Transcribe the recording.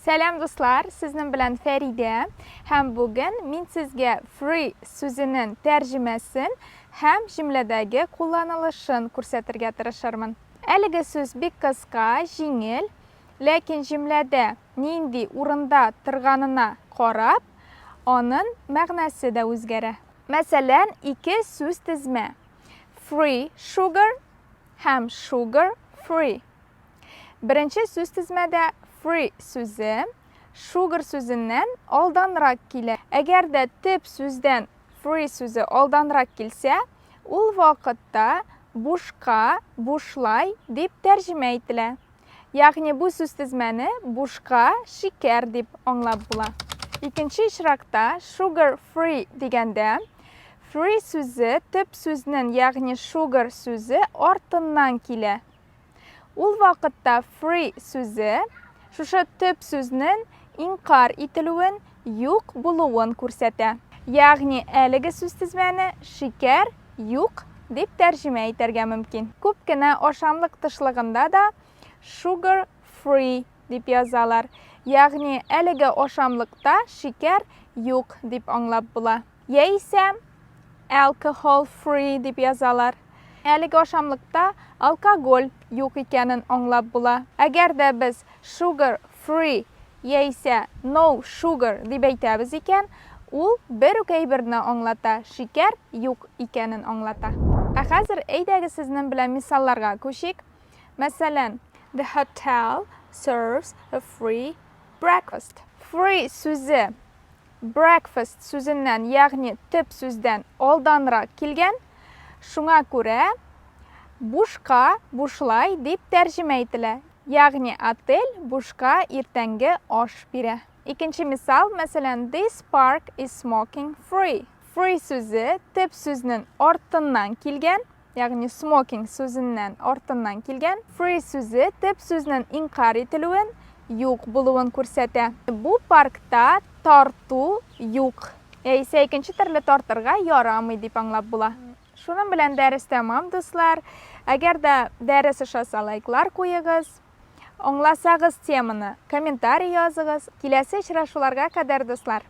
Сәлам дуслар, сезнең белән Фәридә, һәм бүген мин сезгә free сүзенең тәрҗемәсен һәм җөмләдәге кулланылышын күрсәтергә тырышырмын. Әлеге сүз бик кыска, җиңел, ләкин җөмләдә нинди урында торганына карап, аның мәгънәсе дә үзгәрә. Мәсәлән, ике сүз тезмә: free sugar һәм sugar free. Беренче сүз тезмәдә free сүзе sugar сүзеннән алданрак килә. Әгәр дә төп сүздән free сүзе алданрак килсә, ул вакытта бушка, бушлай дип тәрҗемә ителә. Ягъни бу сүз тезмәне бушка, шикәр дип аңлап була. Икенче очракта sugar free дигәндә free сүзе төп сүзнең, ягъни sugar сүзе артыннан килә. Ул вакытта free сүзе шушы төп сүзнең инкар ителүен, юк булуын күрсәтә. Ягъни әлеге сүз тезмәне шикәр, юк дип тәрҗемә итәргә мөмкин. Күп кенә ашамлык тышлыгында да sugar free дип язалар. Ягъни әлеге ашамлыкта шикәр юк дип аңлап була. Яисә alcohol free дип язалар. Әлеге ашамлыкта алкоголь юк икәнен аңлап була. Әгәр дә без sugar free яисә no sugar дип әйтәбез икән, ул бер үк әйберне аңлата, шикәр юк икәнен аңлата. Ә хәзер әйдәгез сезнең белән мисалларга күчик. Мәсәлән, the hotel serves a free breakfast. Free сүзе breakfast сүзеннән, ягъни төп сүздән алданрак килгән. Шуңа күрә бушка, бушлай дип тәрҗемә ителә. Ягъни отель бушка иртәнге аш бирә. Икенче мисал, мәсәлән, this park is smoking free. Free сүзе төп сүзнең артыннан килгән, ягъни smoking сүзеннән артыннан килгән. Free сүзе төп сүзнең инкар ителүен, юк булуын күрсәтә. Бу паркта тарту юк. Яисә икенче төрле тартырга ярамый дип аңлап була. Шуның белән дәрес тәмам, дуслар. Әгәр дә дәрес ошаса лайклар куегыз, аңласагыз теманы комментарий языгыз. Киләсе очрашуларга кадәр, дуслар.